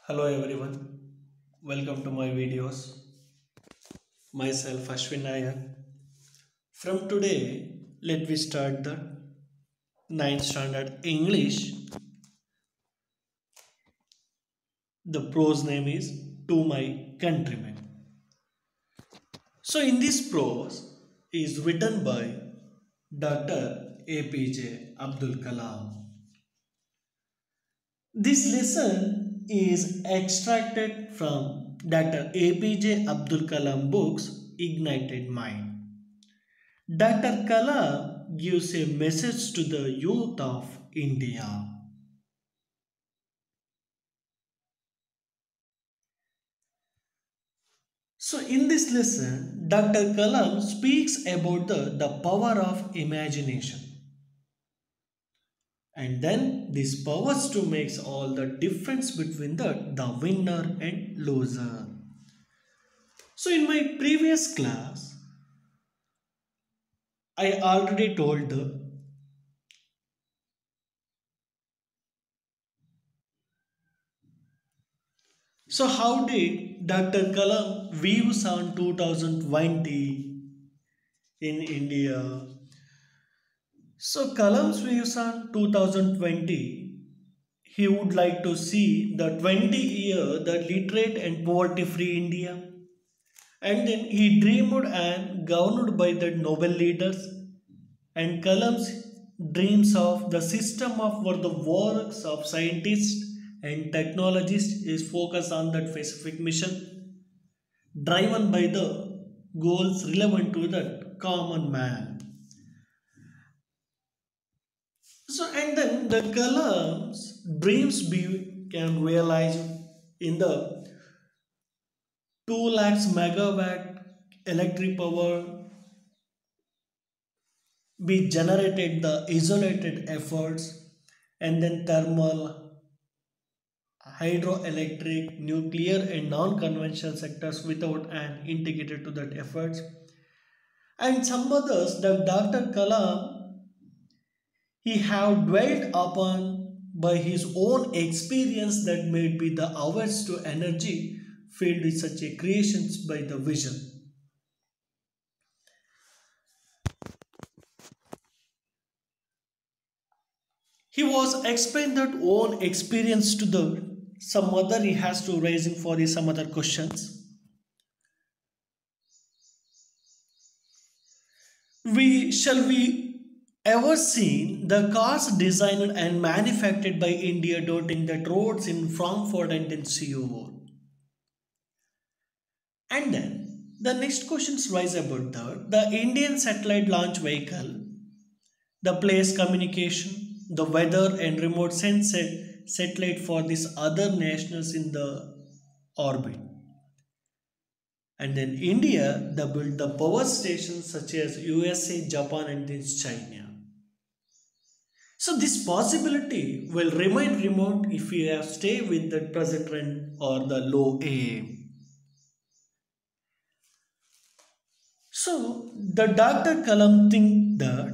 Hello everyone, welcome to my videos. Myself Ashwin Nayak. From today, let me start the ninth standard English. The prose name is To My Countrymen. So in this prose is written by Dr. APJ Abdul Kalam. This lesson is extracted from Dr. APJ Abdul Kalam books Ignited Mind. Dr. Kalam gives a message to the youth of India. So, in this lesson, Dr. Kalam speaks about the power of imagination. And then this powers to makes all the difference between the winner and loser. So, in my previous class, I already told the so how did Dr. Kalam views on 2020 in India? So Kalam's views on 2020, he would like to see the 20 year the literate and poverty free India. And then he dreamed and governed by the noble leaders. And Kalam's dreams of the system of where the works of scientists and technologists is focused on that specific mission, driven by the goals relevant to the common man. So and then the Kalam's dreams can realize in the 2 lakhs megawatt electric power be generated the isolated efforts and then thermal, hydroelectric, nuclear and non-conventional sectors without an integrated to that efforts. And some others that Dr. Kalam he have dwelt upon by his own experience that may be the hours to energy filled with such a creations by the vision. He was explained that own experience to the some other he has to raising for the some other questions. We ever seen the cars designed and manufactured by India dotting the roads in Frankfurt and in Seoul? And then the next questions rise about the Indian satellite launch vehicle, the place communication, the weather and remote sensed satellite for these other nationals in the orbit. And then India, they built the power stations such as USA, Japan and then China. So this possibility will remain remote if we have stay with the present trend or the low aim. So the Dr. Kalam think that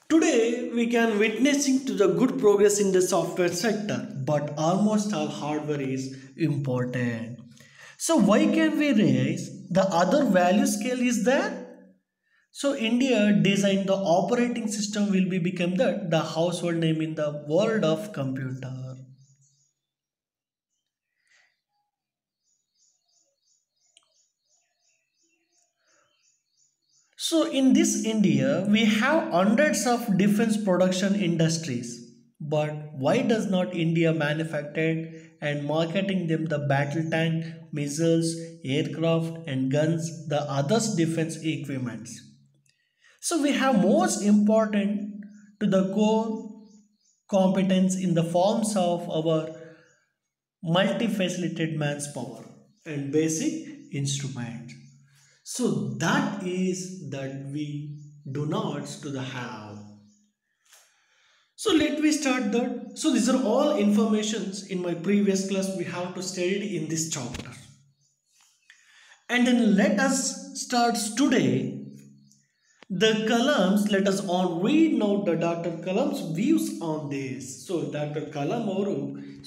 today we can witnessing to the good progress in the software sector, but almost all hardware is important. So why can we raise the other value scale is there? So India designed the operating system will be become the household name in the world of computer. So in this India, we have hundreds of defense production industries. But why does not India manufacture and marketing them the battle tank, missiles, aircraft and guns, the others defense equipments? So we have most important to the core competence in the forms of our multifaceted man's power and basic instruments. So that is that we do not to the have. So let me start that. So these are all informations in my previous class we have to study in this chapter. And then let us start today The Kalam's, let us on read now the Dr. Kalam's views on this. So Dr. Kalam ಅವರು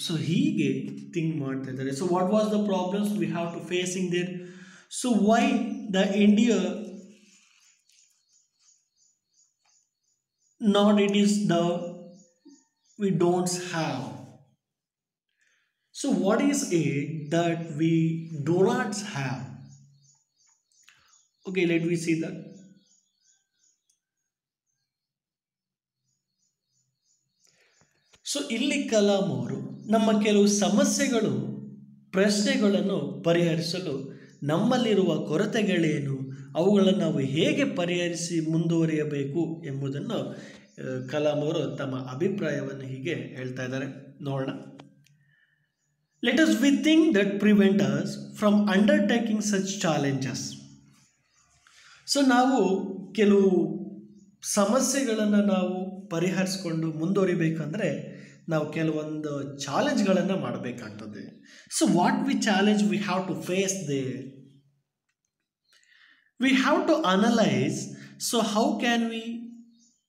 so ಹೀಗೆ think ಮಾಡ್ತಾ ಇದ್ದಾರೆ. So what was the problems we have to facing there? So why the India not it is the we don't have. So what is it that we do not have? Okay, let me see that. So ಇಲ್ಲಿ ಕಲಾಂ ಅವರು ನಮ್ಮ ಕೆಲವು ಸಮಸ್ಯೆಗಳು ಪ್ರಶ್ನೆಗಳನ್ನು ಪರಿಹರಿಸಲು ನಮ್ಮಲ್ಲಿರುವ ಕೊರತೆಗಳೇನು, ಅವುಗಳನ್ನು ನಾವು ಹೇಗೆ ಪರಿಹರಿಸಿ ಮುಂದುವರಿಯಬೇಕು ಎಂಬುದನ್ನು ಕಲಾಂ ಅವರು ತಮ್ಮ ಅಭಿಪ್ರಾಯವನ್ನು ಹೀಗೆ ಹೇಳ್ತಾ ಇದ್ದಾರೆ. ನೋಡೋಣ. Let us we think that prevent us from undertaking such challenges. So ನಾವು ಕೆಲವು ಸಮಸ್ಯೆಗಳನ್ನು ನಾವು ಪರಿಹರಿಸ್ಕೊಂಡು ಮುಂದುವರಿಬೇಕಂದ್ರೆ ನಾವು ಕೆಲವೊಂದು ಚಾಲೆಂಜ್ಗಳನ್ನು ಮಾಡಬೇಕಾಗ್ತದೆ. So what we challenge we have to face there, we have to analyse. So how can we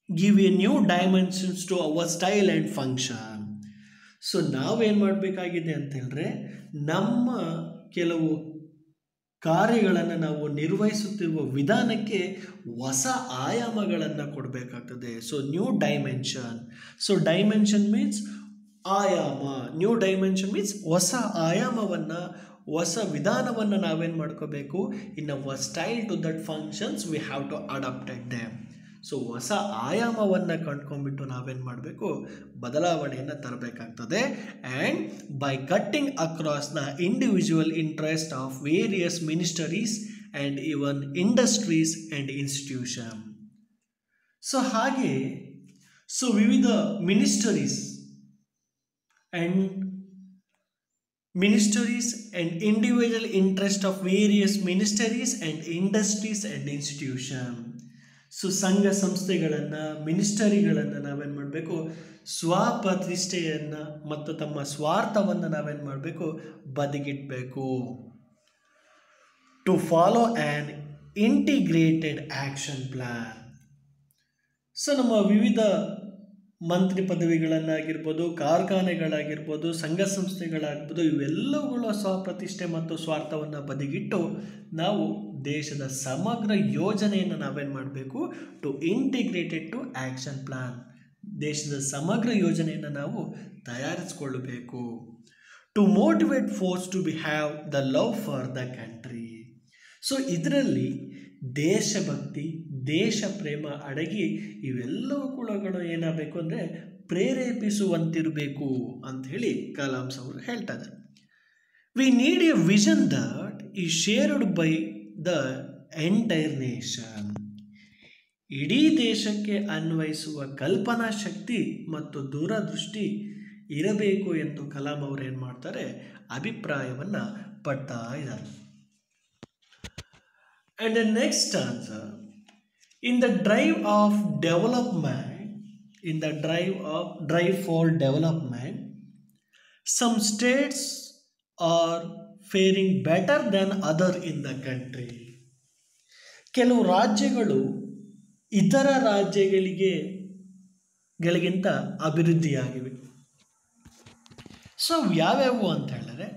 give a new dimensions to our style and function. ಸೊ ನಾವೇನು ಮಾಡಬೇಕಾಗಿದೆ ಅಂತ ಹೇಳಿದ್ರೆ ನಮ್ಮ ಕೆಲವು ಕಾರ್ಯಗಳನ್ನು ನಾವು ನಿರ್ವಹಿಸುತ್ತಿರುವ ವಿಧಾನಕ್ಕೆ ಹೊಸ ಆಯಾಮಗಳನ್ನು ಕೊಡಬೇಕಾಗ್ತದೆ. So new dimension. So dimension means ಆಯಾಮ. ನ್ಯೂ ಡೈಮೆನ್ಷನ್ ಮೀನ್ಸ್ ಹೊಸ ಆಯಾಮವನ್ನು, ಹೊಸ ವಿಧಾನವನ್ನು ನಾವೇನು ಮಾಡ್ಕೋಬೇಕು, in our style to that functions we have to adapted them. So ಹೊಸ ಆಯಾಮವನ್ನು ಕಂಡ್ಕೊಂಡ್ಬಿಟ್ಟು ನಾವೇನು ಮಾಡಬೇಕು, ಬದಲಾವಣೆಯನ್ನು ತರಬೇಕಾಗ್ತದೆ. And by cutting across the individual interest of various ministries and even industries and institution. So ಹಾಗೆ ಸೊ ವಿವಿಧ ministries and individual interest of various ministries and industries and institution. So ಸಂಘ ಸಂಸ್ಥೆಗಳನ್ನು, ಮಿನಿಸ್ಟರಿಗಳನ್ನು ನಾವೇನು ಮಾಡಬೇಕು, ಸ್ವಪ್ರತಿಷ್ಠೆಯನ್ನು ಮತ್ತು ತಮ್ಮ ಸ್ವಾರ್ಥವನ್ನು ನಾವೇನು ಮಾಡಬೇಕು, ಬದಿಗಿಡಬೇಕು. To follow an integrated action plan. So ನಮ್ಮ ವಿವಿಧ ಮಂತ್ರಿ ಪದವಿಗಳನ್ನಾಗಿರ್ಬೋದು, ಕಾರ್ಖಾನೆಗಳಾಗಿರ್ಬೋದು, ಸಂಘ ಸಂಸ್ಥೆಗಳಾಗಿರ್ಬೋದು, ಇವೆಲ್ಲವುಗಳ ಸ್ವಪ್ರತಿಷ್ಠೆ ಮತ್ತು ಸ್ವಾರ್ಥವನ್ನು ಬದಿಗಿಟ್ಟು ನಾವು ದೇಶದ ಸಮಗ್ರ ಯೋಜನೆಯನ್ನು ನಾವೇನು ಮಾಡಬೇಕು, to integrated to action plan. ದೇಶದ ಸಮಗ್ರ ಯೋಜನೆಯನ್ನು ನಾವು ತಯಾರಿಸಿಕೊಳ್ಳಬೇಕು. To motivate force to be have the love for the country. So ಇದರಲ್ಲಿ ದೇಶಭಕ್ತಿ, ದೇಶ ಪ್ರೇಮ ಅಡಗಿ ಇವೆಲ್ಲವೂ ಕೂಡ ಏನಾಗಬೇಕು ಅಂದರೆ ಪ್ರೇರೇಪಿಸುವಂತಿರಬೇಕು ಅಂಥೇಳಿ ಕಲಾಂಸ್ ಅವರು ಹೇಳ್ತಾ ಇದ್ದಾರೆ. We need a vision that is shared by the entire nation. ಇಡೀ ದೇಶಕ್ಕೆ ಅನ್ವಯಿಸುವ ಕಲ್ಪನಾ ಶಕ್ತಿ ಮತ್ತು ದೂರದೃಷ್ಟಿ ಇರಬೇಕು ಎಂದು ಕಲಾಂ ಅವರು ಏನು ಮಾಡ್ತಾರೆ, ಅಭಿಪ್ರಾಯವನ್ನು ಪಡ್ತಾ ಇದ್ದಾರೆ. And the next stanza, in the drive for development, some states are faring better than other in the country. ಕೆಲವು ರಾಜ್ಯಗಳು ಇತರ ರಾಜ್ಯಗಳಿಗಿಂತ ಅಭಿವೃದ್ಧಿಯಾಗಿವೆ. ಸೊ ಯಾವ್ಯಾವು ಅಂತ ಹೇಳಿದ್ರೆ,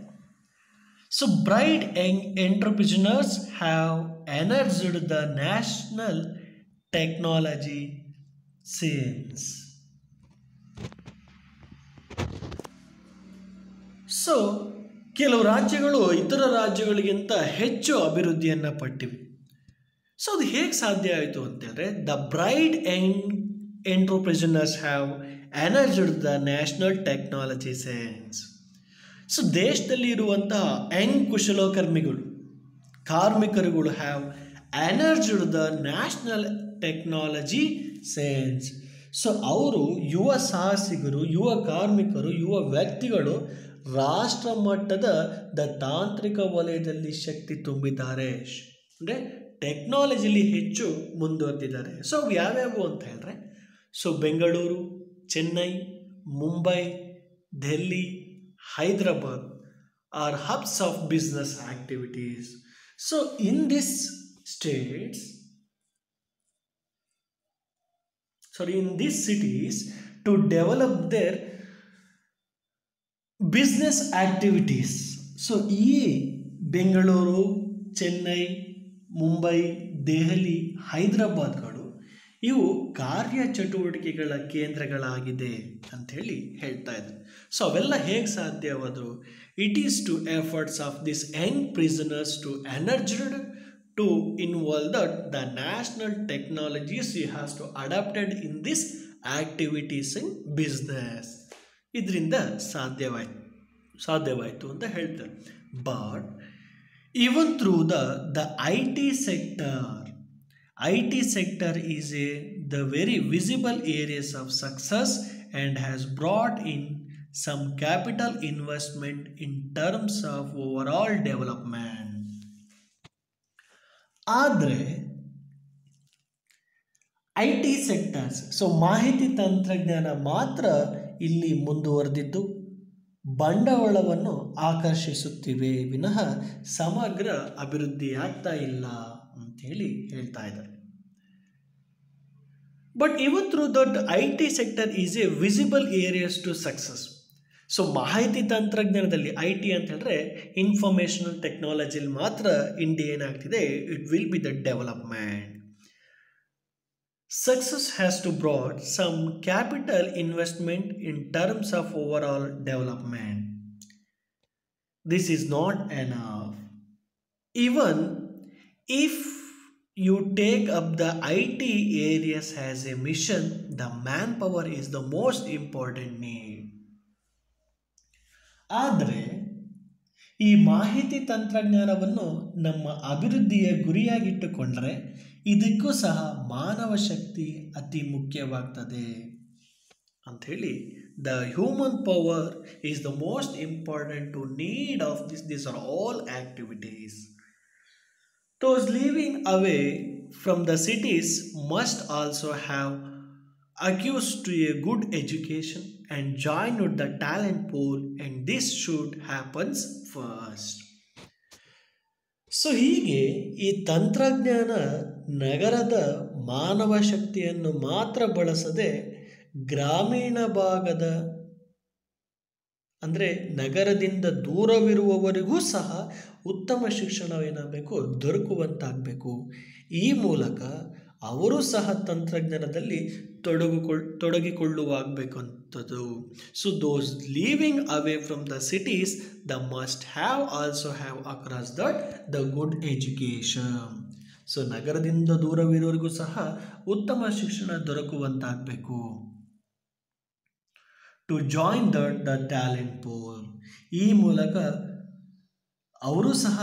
so bright young entrepreneurs have energized the national technology scenes. So ಕೆಲವು ರಾಜ್ಯಗಳು ಇತರ ರಾಜ್ಯಗಳಿಗಿಂತ ಹೆಚ್ಚು ಅಭಿವೃದ್ಧಿಯನ್ನು ಪಟ್ಟಿವೆ. ಸೊ ಅದು ಹೇಗೆ ಸಾಧ್ಯ ಆಯಿತು ಅಂತಂದರೆ, the bright young entrepreneurs have energised the national technology science. So ದೇಶದಲ್ಲಿ ಇರುವಂತಹ ಯಂಗ್ ಕುಶಲಕರ್ಮಿಗಳು, ಕಾರ್ಮಿಕರುಗಳು have energised the national technology science. So ಅವರು ಯುವ ಸಾಹಸಿಗರು, ಯುವ ಕಾರ್ಮಿಕರು, ಯುವ ವ್ಯಕ್ತಿಗಳು ರಾಷ್ಟ್ರ ಮಟ್ಟದ ತಾಂತ್ರಿಕ ವಲಯದಲ್ಲಿ ಶಕ್ತಿ ತುಂಬಿದ್ದಾರೆ, ಅಂದರೆ ಟೆಕ್ನಾಲಜಿಲಿ ಹೆಚ್ಚು ಮುಂದುವರೆದಿದ್ದಾರೆ. ಸೊ ಅವು ಯಾವ್ಯಾವು ಅಂತ ಹೇಳಿದ್ರೆ, so Bengaluru, Chennai, Mumbai, Delhi, Hyderabad are hubs of business activities. So in these states, in these cities to develop their business activities. So ಈ ಬೆಂಗಳೂರು, ಚೆನ್ನೈ, ಮುಂಬೈ, ದೆಹಲಿ, ಹೈದರಾಬಾದ್ಗಳು ಇವು ಕಾರ್ಯಚಟುವಟಿಕೆಗಳ ಕೇಂದ್ರಗಳಾಗಿದೆ ಅಂಥೇಳಿ ಹೇಳ್ತಾ ಇದ್ದಾರೆ. ಸೊ ಅವೆಲ್ಲ ಹೇಗೆ ಸಾಧ್ಯವಾದರು? It is to efforts of this young prisoners to energised to involve the national technologies he has to adapted in this activities in business. ಇದರಿಂದ ಸಾಧ್ಯವಾಯಿತು ಅಂತ ಹೇಳ್ತಾರೆ. But even through the IT sector is the very visible areas of success and has brought in some capital investment in terms of overall development. ಆದರೆ IT sectors, so ಮಾಹಿತಿ ತಂತ್ರಜ್ಞಾನ ಮಾತ್ರ ಇಲ್ಲಿ ಮುಂದುವರೆದಿದ್ದು ಬಂಡವಾಳವನ್ನು ಆಕರ್ಷಿಸುತ್ತಿವೆ ವಿನಃ ಸಮಗ್ರ ಅಭಿವೃದ್ಧಿ ಆಗ್ತಾ ಇಲ್ಲ ಅಂಥೇಳಿ ಹೇಳ್ತಾ ಇದ್ದಾರೆ. But even through that IT sector is a visible areas to success. So ಮಾಹಿತಿ ತಂತ್ರಜ್ಞಾನದಲ್ಲಿ IT ಅಂತ ಹೇಳಿದ್ರೆ ಇನ್ಫಾರ್ಮೇಷನಲ್ ಟೆಕ್ನಾಲಜಿಲಿ ಮಾತ್ರ ಇಂಡಿಯಾ ಏನಾಗ್ತಿದೆ, it will be the development. Success has to brought some capital investment in terms of overall development. This is not enough. Even if you take up the IT areas as a mission, the manpower is the most important need. ಆದರೆ ಈ ಮಾಹಿತಿ ತಂತ್ರಜ್ಞಾನವನ್ನು ನಮ್ಮ ಅಭಿವೃದ್ಧಿಯ ಗುರಿಯಾಗಿಟ್ಟುಕೊಂಡರೆ ಇದಕ್ಕೂ ಸಹ ಮಾನವ ಶಕ್ತಿ ಅತಿ ಮುಖ್ಯವಾಗ್ತದೆ ಅಂಥೇಳಿ. The human power is the most important to need of this are all activities. Those living away from the cities must also have access to a good education and join with the talent pool, and this should happen first. So ಹೀಗೆ ಈ ತಂತ್ರಜ್ಞಾನ ನಗರದ ಮಾನವ ಶಕ್ತಿಯನ್ನು ಮಾತ್ರ ಬಳಸದೆ ಗ್ರಾಮೀಣ ಭಾಗದ ಅಂದರೆ ನಗರದಿಂದ ದೂರವಿರುವವರಿಗೂ ಸಹ ಉತ್ತಮ ಶಿಕ್ಷಣವೇನಾಗಬೇಕು, ದೊರಕುವಂತಾಗಬೇಕು. ಈ ಮೂಲಕ ಅವರು ಸಹ ತಂತ್ರಜ್ಞಾನದಲ್ಲಿ ತೊಡಗಿಕೊಳ್ಳುವಾಗಬೇಕು ಅಂಥದ್ದು. So those living away from the cities the must have also have across that the good education. So ನಗರದಿಂದ ದೂರವಿರೋರಿಗೂ ಸಹ ಉತ್ತಮ ಶಿಕ್ಷಣ ದೊರಕುವಂತಾಗಬೇಕು. To join the talent pool, ಈ ಮೂಲಕ ಅವರು ಸಹ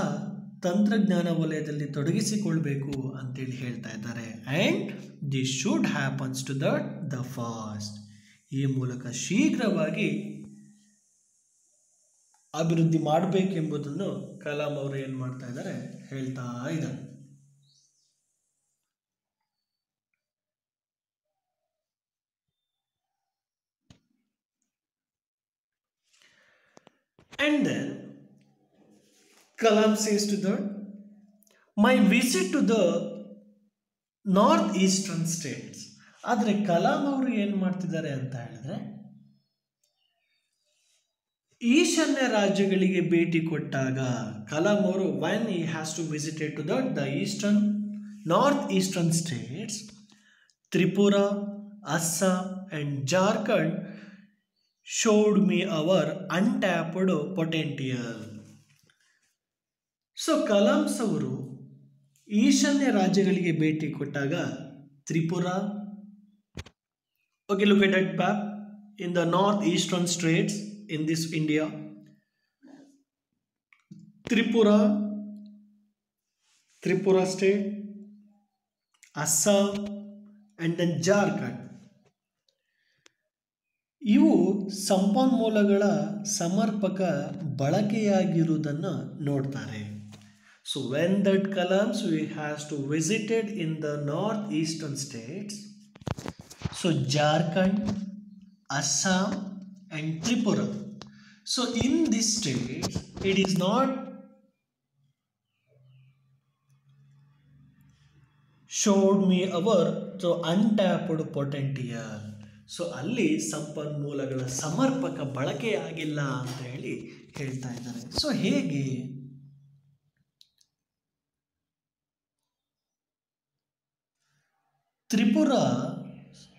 ತಂತ್ರಜ್ಞಾನ ವಲಯದಲ್ಲಿ ತೊಡಗಿಸಿಕೊಳ್ಬೇಕು ಅಂತೇಳಿ ಹೇಳ್ತಾ ಇದ್ದಾರೆ. And this should happens to the fast, ಈ ಮೂಲಕ ಶೀಘ್ರವಾಗಿ ಅಭಿವೃದ್ಧಿ ಮಾಡಬೇಕೆಂಬುದನ್ನು ಕಲಾಂ ಅವರು ಏನು ಮಾಡ್ತಾ ಇದ್ದಾರೆ, ಹೇಳ್ತಾ ಇದ್ದಾರೆ. And then Kalam says to that, my visit to the north eastern States. ಆದರೆ ಕಲಾಂ ಅವರು ಏನು ಮಾಡ್ತಿದ್ದಾರೆ ಅಂತ ಹೇಳಿದ್ರೆ, ಈಶಾನ್ಯ ರಾಜ್ಯಗಳಿಗೆ ಭೇಟಿ ಕೊಟ್ಟಾಗ ಕಲಾಂ ಅವರು when he has to visited to the eastern north eastern states, Tripura, Assam and Jharkhand showed me our untapped potential. So Kalam's ಅವರು ಈಶಾನ್ಯ ರಾಜ್ಯಗಳಿಗೆ ಭೇಟಿ ಕೊಟ್ಟಾಗ Tripura, okay, look at that map in the north eastern states in this India. Tripura state, Assam and then Jharkhand. ಇವು ಸಂಪನ್ಮೂಲಗಳ ಸಮರ್ಪಕ ಬಳಕೆಯಾಗಿರುವುದನ್ನು ನೋಡ್ತಾರೆ. So when that Kalam's we has to visited in the north eastern states, so Jharkhand, Assam and Tripura. So in this state it is not showed me our so untapped potential. So ಅಲ್ಲಿ ಸಂಪನ್ಮೂಲಗಳ ಸಮರ್ಪಕ ಬಳಕೆಯಾಗಿಲ್ಲ ಅಂತ ಹೇಳಿ ಹೇಳ್ತಾ ಇದ್ದಾರೆ. ಸೊ ಹೇಗೆ?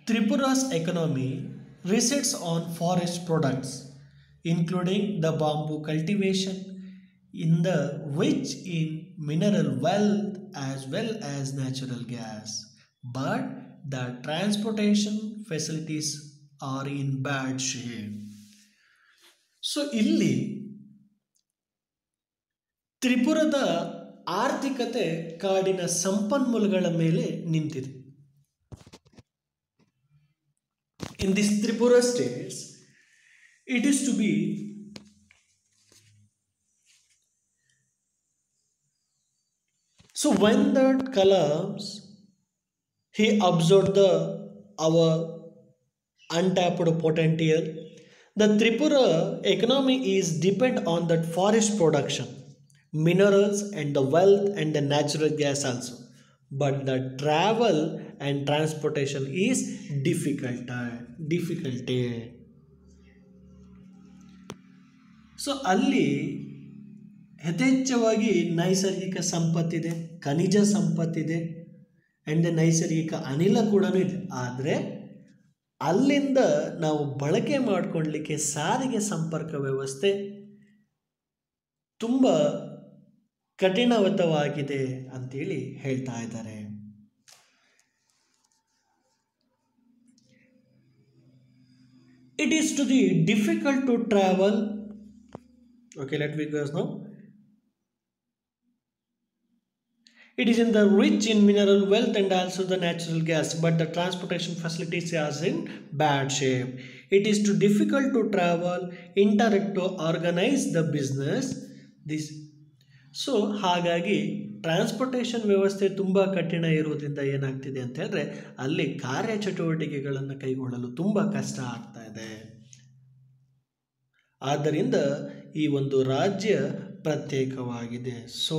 Tripura's economy resides on forest products, including the bamboo cultivation, in the rich in mineral wealth as well as natural gas. But the transportation facilities are in bad shape. So ಇಲ್ಲಿ ತ್ರಿಪುರದ ಆರ್ಥಿಕತೆ ಕಾಡಿನ ಸಂಪನ್ಮೂಲಗಳ ಮೇಲೆ ನಿಂತಿದೆ. In this Tripura states, it is to be so when that Kalams he observed our untapped potential, the Tripura economy is depend on that forest production, minerals and the wealth and the natural gas also. But the travel and transportation is difficulty. So ಅಲ್ಲಿ ಯಥೇಚ್ಛವಾಗಿ ನೈಸರ್ಗಿಕ ಸಂಪತ್ತಿದೆ, ಖನಿಜ ಸಂಪತ್ತಿದೆ and ನೈಸರ್ಗಿಕ ಅನಿಲ ಕೂಡ ಇದೆ. ಆದರೆ ಅಲ್ಲಿಂದ ನಾವು ಬಳಕೆ ಮಾಡಿಕೊಳ್ಳಲಿಕ್ಕೆ ಸಾರಿಗೆ ಸಂಪರ್ಕ ವ್ಯವಸ್ಥೆ ತುಂಬ ಕಠಿಣವತವಾಗಿದೆ ಅಂತೇಳಿ ಹೇಳ್ತಾ ಇದ್ದಾರೆ. It is to be difficult to travel. Okay, let me go now. It is in the rich in mineral wealth and also the natural gas, but the transportation facilities are in bad shape. It is too difficult to travel, interact to organize the business. This so ಹಾಗಾಗಿ transportation ವ್ಯವಸ್ಥೆ ತುಂಬ ಕಠಿಣ ಇರೋದ್ರಿಂದ ಏನಾಗ್ತಿದೆ ಅಂತ ಹೇಳಿದ್ರೆ ಅಲ್ಲಿ ಕಾರ್ಯಚಟುವಟಿಕೆಗಳನ್ನು ಕೈಗೊಳ್ಳಲು ತುಂಬ ಕಷ್ಟ ಆಗ್ತಾ ಇದೆ. ಆದ್ದರಿಂದ ಈ ಒಂದು ರಾಜ್ಯ ಪ್ರತ್ಯೇಕವಾಗಿದೆ. So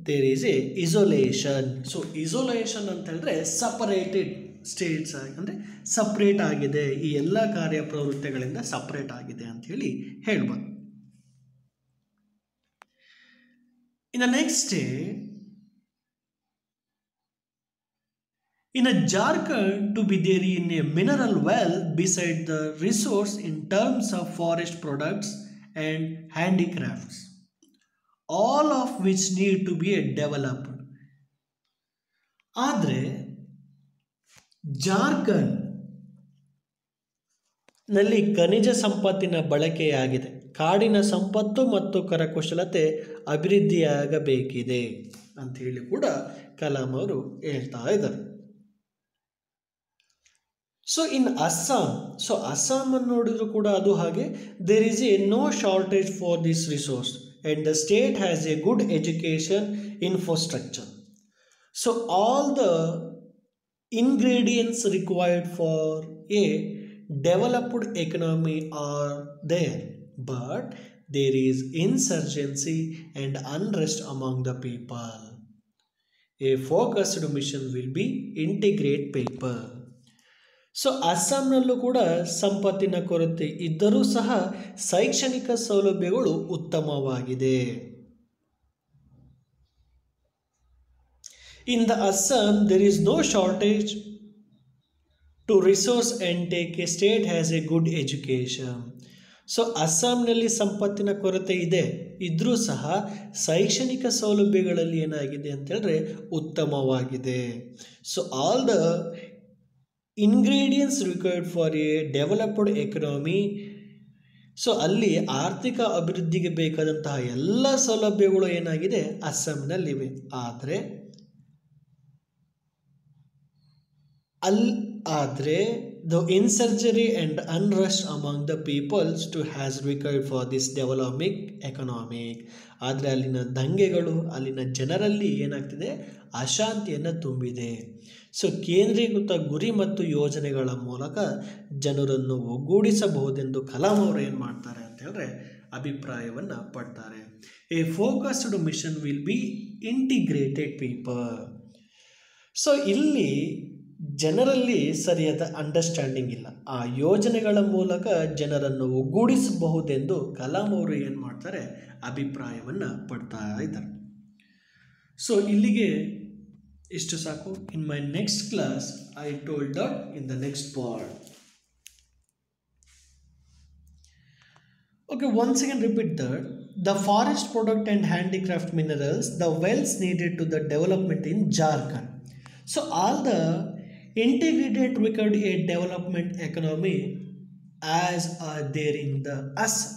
there is a isolation. So isolation ಅಂತ ಹೇಳಿದ್ರೆ ಸಪರೇಟೆಡ್ ಸ್ಟೇಟ್ಸ್, ಅಂದರೆ ಸಪ್ರೇಟ್ ಆಗಿದೆ, ಈ ಎಲ್ಲ ಕಾರ್ಯಪ್ರವೃತ್ತಿಗಳಿಂದ ಸಪ್ರೇಟ್ ಆಗಿದೆ ಅಂಥೇಳಿ ಹೇಳ್ಬೋದು. In the next state, in a Jharkhand to be there in a mineral well beside the resource in terms of forest products and handicrafts, all of which need to be developed. ಆದರೆ ಜಾರ್ಖಂಡ್ ನಲ್ಲಿ ಖನಿಜ ಸಂಪತ್ತಿನ ಬಳಕೆಯಾಗಿದೆ, ಕಾಡಿನ ಸಂಪತ್ತು ಮತ್ತು ಕರಕುಶಲತೆ ಅಭಿವೃದ್ಧಿಯಾಗಬೇಕಿದೆ ಅಂತ ಹೇಳಿ ಕೂಡ ಕಲಾಂ ಅವರು ಹೇಳ್ತಾ ಇದ್ದಾರೆ. So in Assam, so Assam ಅನ್ನು ನೋಡಿದ್ರು ಕೂಡ ಅದು ಹಾಗೆ, there is a no shortage for this resource and the state has a good education infrastructure. So all the ingredients required for a developed economy are there, but there is insurgency and unrest among the people. A focused mission will be integrate people. So ಅಸ್ಸಾಂನಲ್ಲೂ ಕೂಡ ಸಂಪತ್ತಿನ ಕೊರತೆ ಇದ್ದರೂ ಸಹ ಶೈಕ್ಷಣಿಕ ಸೌಲಭ್ಯಗಳು ಉತ್ತಮವಾಗಿದೆ. In the Assam, there is no shortage to resource and take a state has a good education. So ಅಸ್ಸಾಂನಲ್ಲಿ ಸಂಪತ್ತಿನ ಕೊರತೆ ಇದೆ, ಇದ್ರೂ ಸಹ ಶೈಕ್ಷಣಿಕ ಸೌಲಭ್ಯಗಳಲ್ಲಿ ಏನಾಗಿದೆ ಅಂತ ಹೇಳಿದ್ರೆ ಉತ್ತಮವಾಗಿದೆ. So all the ingredients required for A developed economy, so ಅಲ್ಲಿ ಆರ್ಥಿಕ ಅಭಿವೃದ್ಧಿಗೆ ಬೇಕಾದಂತಹ ಎಲ್ಲ ಸೌಲಭ್ಯಗಳು ಏನಾಗಿದೆ ಅಸ್ಸಾಂನಲ್ಲಿವೆ. ಆದರೆ the insurgency and unrest among the peoples to has required for this developing economic, ಆದರೆ ಅಲ್ಲಿನ ದಂಗೆಗಳು ಅಲ್ಲಿನ ಜನರಲ್ಲಿ ಏನಾಗ್ತಿದೆ ಅಶಾಂತಿಯನ್ನು ತುಂಬಿದೆ. ಸೊ ಕೇಂದ್ರೀಕೃತ ಗುರಿ ಮತ್ತು ಯೋಜನೆಗಳ ಮೂಲಕ ಜನರನ್ನು ಒಗ್ಗೂಡಿಸಬಹುದೆಂದು ಕಲಾಂ ಅವರು ಏನು ಮಾಡ್ತಾರೆ ಅಂತ ಹೇಳಿದ್ರೆ ಅಭಿಪ್ರಾಯವನ್ನು ಪಡ್ತಾರೆ. A focused mission will be integrated people. So ಇಲ್ಲಿ ಜನರಲ್ಲಿ ಸರಿಯಾದ ಅಂಡರ್ಸ್ಟ್ಯಾಂಡಿಂಗ್ ಇಲ್ಲ. ಆ ಯೋಜನೆಗಳ ಮೂಲಕ ಜನರನ್ನು ಒಗ್ಗೂಡಿಸಬಹುದೆಂದು ಕಲಾಂ ಅವರು ಏನು ಮಾಡ್ತಾರೆ, ಅಭಿಪ್ರಾಯವನ್ನು ಪಡ್ತಾ ಇದ್ದಾರೆ. ಸೊ ಇಲ್ಲಿಗೆ ಇಷ್ಟು ಸಾಕು. In my next class I told that in the next part. Okay, once again repeat that the forest product and handicraft minerals, the wells needed to the development in Jharkhand. So all the integrated required a development economy as are there in the Assam.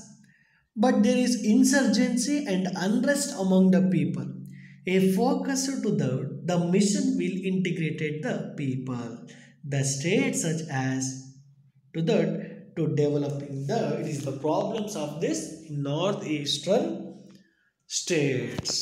But there is insurgency and unrest among the people. A focus to the mission will integrate the people. The states such as to that to developing the it is the problems of this northeastern states.